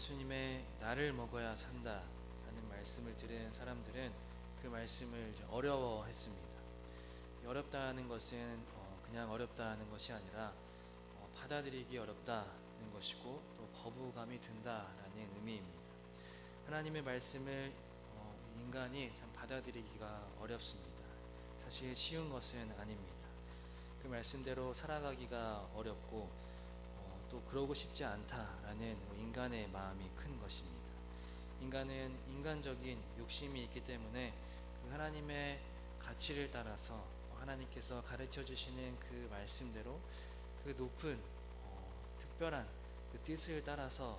예수님의 나를 먹어야 산다 하는 말씀을 들은 사람들은 그 말씀을 이제 어려워했습니다. 어렵다는 것은 그냥 어렵다는 것이 아니라 받아들이기 어렵다는 것이고 또 거부감이 든다라는 의미입니다. 하나님의 말씀을 인간이 참 받아들이기가 어렵습니다. 사실 쉬운 것은 아닙니다. 그 말씀대로 살아가기가 어렵고 또 그러고 싶지 않다라는 인간의 마음이 큰 것입니다. 인간은 인간적인 욕심이 있기 때문에 그 하나님의 가치를 따라서 하나님께서 가르쳐 주시는 그 말씀대로 그 높은 특별한 그 뜻을 따라서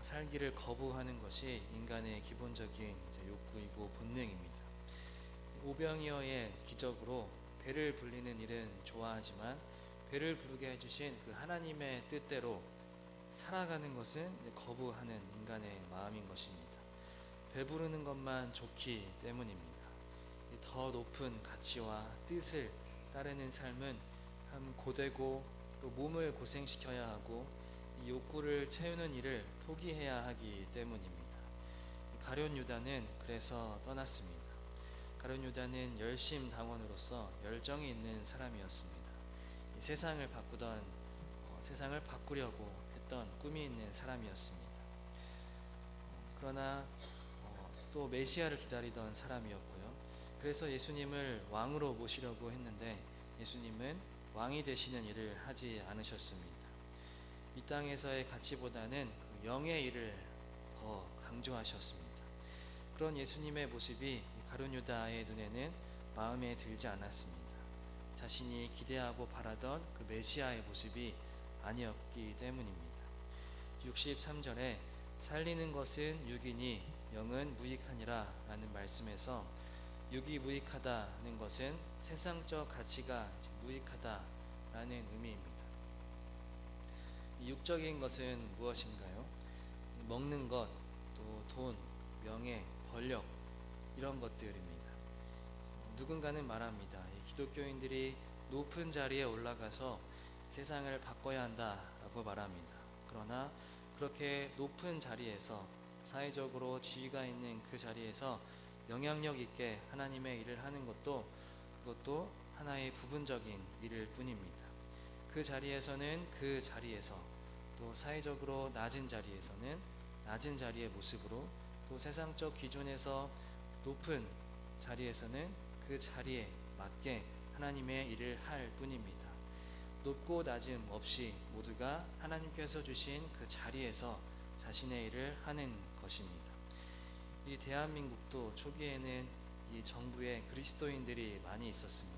살기를 거부하는 것이 인간의 기본적인 욕구이고 본능입니다. 오병이어의 기적으로 배를 불리는 일은 좋아하지만 배를 부르게 해주신 그 하나님의 뜻대로 살아가는 것은 거부하는 인간의 마음인 것입니다. 배부르는 것만 좋기 때문입니다. 더 높은 가치와 뜻을 따르는 삶은 참 고되고 또 몸을 고생시켜야 하고 이 욕구를 채우는 일을 포기해야 하기 때문입니다. 가룟 유다는 그래서 떠났습니다. 가룟 유다는 열심 당원으로서 열정이 있는 사람이었습니다. 세상을 바꾸던 세상을 바꾸려고 했던 꿈이 있는 사람이었습니다. 그러나 또 메시아를 기다리던 사람이었고요. 그래서 예수님을 왕으로 모시려고 했는데 예수님은 왕이 되시는 일을 하지 않으셨습니다. 이 땅에서의 가치보다는 그 영의 일을 더 강조하셨습니다. 그런 예수님의 모습이 가룟 유다의 눈에는 마음에 들지 않았습니다. 자신이 기대하고 바라던 그 메시아의 모습이 아니었기 때문입니다. 63절에 살리는 것은 육이니 영은 무익하니라 라는 말씀에서 육이 무익하다는 것은 세상적 가치가 무익하다라는 의미입니다. 육적인 것은 무엇인가요? 먹는 것, 또 돈, 명예, 권력 이런 것들입니다. 누군가는 말합니다. 기독교인들이 높은 자리에 올라가서 세상을 바꿔야 한다라고 말합니다. 그러나 그렇게 높은 자리에서 사회적으로 지위가 있는 그 자리에서 영향력 있게 하나님의 일을 하는 그것도 하나의 부분적인 일일 뿐입니다. 그 자리에서는 그 자리에서 또 사회적으로 낮은 자리에서는 낮은 자리의 모습으로 또 세상적 기준에서 높은 자리에서는 그 자리에 맞게 하나님의 일을 할 뿐입니다. 높고 낮음 없이 모두가 하나님께서 주신 그 자리에서 자신의 일을 하는 것입니다. 이 대한민국도 초기에는 이 정부에 그리스도인들이 많이 있었습니다.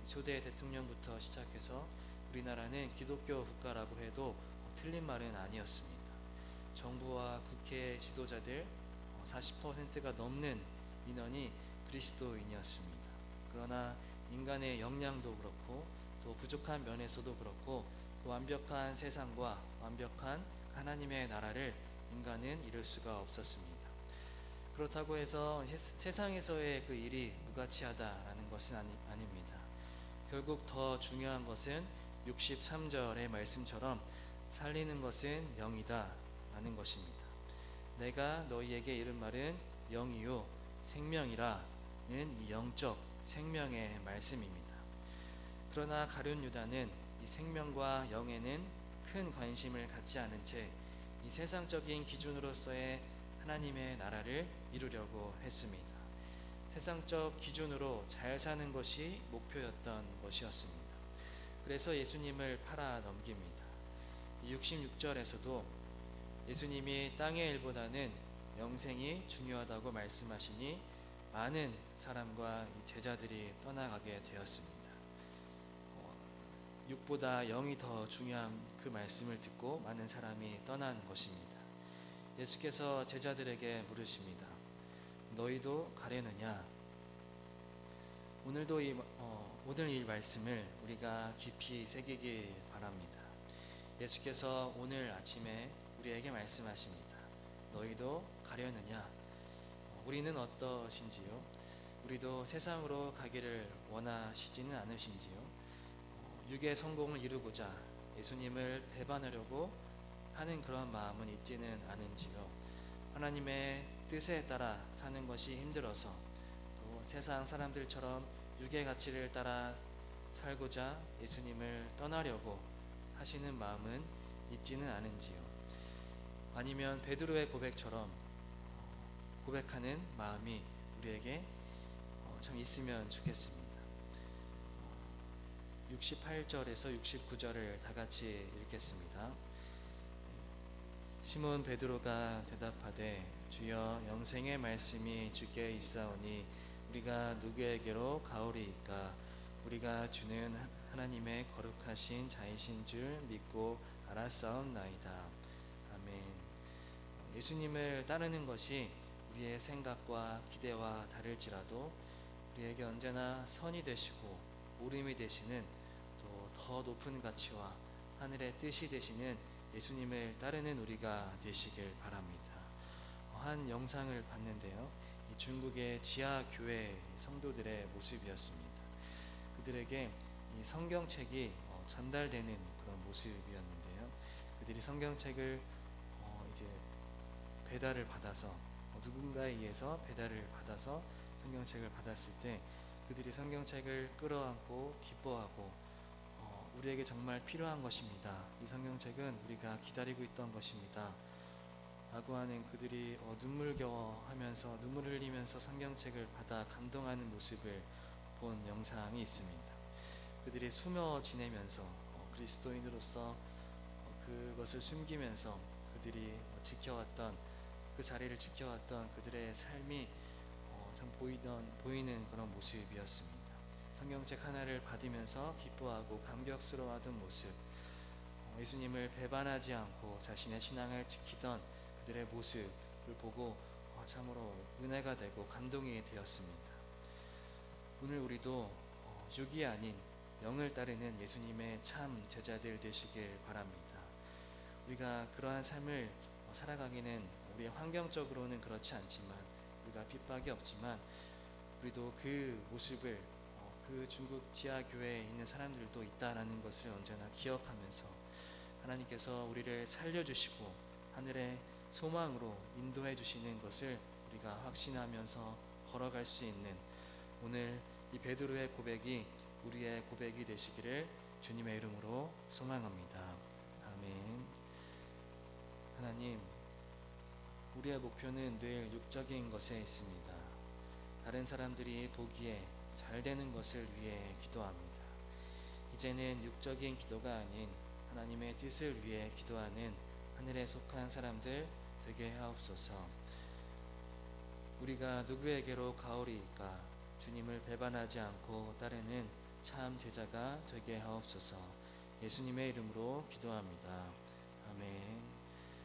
초대 대통령부터 시작해서 우리나라는 기독교 국가라고 해도 틀린 말은 아니었습니다. 정부와 국회 지도자들 40%가 넘는 인원이 그리스도인이었습니다. 그러나 인간의 역량도 그렇고 또 부족한 면에서도 그렇고 그 완벽한 세상과 완벽한 하나님의 나라를 인간은 이룰 수가 없었습니다. 그렇다고 해서 세상에서의 그 일이 무가치하다라는 것은 아닙니다. 결국 더 중요한 것은 63절의 말씀처럼 살리는 것은 영이다 라는 것입니다. 내가 너희에게 이른 말은 영이요 생명이라는 이 영적 생명의 말씀입니다. 그러나 가룟 유다는 이 생명과 영에는 큰 관심을 갖지 않은 채 이 세상적인 기준으로서의 하나님의 나라를 이루려고 했습니다. 세상적 기준으로 잘 사는 것이 목표였던 것이었습니다. 그래서 예수님을 팔아 넘깁니다. 66절에서도 예수님이 땅의 일보다는 영생이 중요하다고 말씀하시니 많은 사람과 제자들이 떠나가게 되었습니다. 육보다 영이 더 중요한 그 말씀을 듣고 많은 사람이 떠난 것입니다. 예수께서 제자들에게 물으십니다. 너희도 가려느냐? 오늘 이 말씀을 우리가 깊이 새기길 바랍니다. 예수께서 오늘 아침에 우리에게 말씀하십니다. 너희도 가려느냐? 우리는 어떠신지요? 우리도 세상으로 가기를 원하시지는 않으신지요? 육의 성공을 이루고자 예수님을 배반하려고 하는 그런 마음은 있지는 않은지요. 하나님의 뜻에 따라 사는 것이 힘들어서 또 세상 사람들처럼 육의 가치를 따라 살고자 예수님을 떠나려고 하시는 마음은 있지는 않은지요. 아니면 베드로의 고백처럼 고백하는 마음이 우리에게 참 있으면 좋겠습니다. 68절에서 69절을 다 같이 읽겠습니다. 시몬 베드로가 대답하되 주여 영생의 말씀이 주께 있사오니 우리가 누구에게로 가오리이까? 우리가 주는 하나님의 거룩하신 자이신 줄 믿고 알았사옵나이다. 아멘. 예수님을 따르는 것이 우리의 생각과 기대와 다를지라도 우리에게 언제나 선이 되시고 오름이 되시는 또 더 높은 가치와 하늘의 뜻이 되시는 예수님을 따르는 우리가 되시길 바랍니다. 한 영상을 봤는데요. 이 중국의 지하 교회 성도들의 모습이었습니다. 그들에게 이 성경책이 전달되는 그런 모습이었는데요. 그들이 성경책을 이제 배달을 받아서 누군가에 의해서 배달을 받아서 성경책을 받았을 때 그들이 성경책을 끌어안고 기뻐하고 우리에게 정말 필요한 것입니다. 이 성경책은 우리가 기다리고 있던 것입니다. 라고 하는 그들이 눈물겨워하면서 눈물을 흘리면서 성경책을 받아 감동하는 모습을 본 영상이 있습니다. 그들이 숨어 지내면서 그리스도인으로서 그것을 숨기면서 그들이 지켜왔던 그 자리를 지켜왔던 그들의 삶이 참 보이는 그런 모습이었습니다. 성경책 하나를 받으면서 기뻐하고 감격스러워하던 모습, 예수님을 배반하지 않고 자신의 신앙을 지키던 그들의 모습을 보고 참으로 은혜가 되고 감동이 되었습니다. 오늘 우리도 육이 아닌 영을 따르는 예수님의 참 제자들 되시길 바랍니다. 우리가 그러한 삶을 살아가기는 우리의 환경적으로는 그렇지 않지만 우리가 핍박이 없지만 우리도 그 모습을 그 중국 지하 교회에 있는 사람들도 있다라는 것을 언제나 기억하면서 하나님께서 우리를 살려주시고 하늘의 소망으로 인도해 주시는 것을 우리가 확신하면서 걸어갈 수 있는 오늘 이 베드로의 고백이 우리의 고백이 되시기를 주님의 이름으로 소망합니다. 아멘. 하나님, 우리의 목표는 늘 육적인 것에 있습니다. 다른 사람들이 보기에 잘 되는 것을 위해 기도합니다. 이제는 육적인 기도가 아닌 하나님의 뜻을 위해 기도하는 하늘에 속한 사람들 되게 하옵소서. 우리가 누구에게로 가오리이까? 주님을 배반하지 않고 따르는 참 제자가 되게 하옵소서. 예수님의 이름으로 기도합니다. 아멘.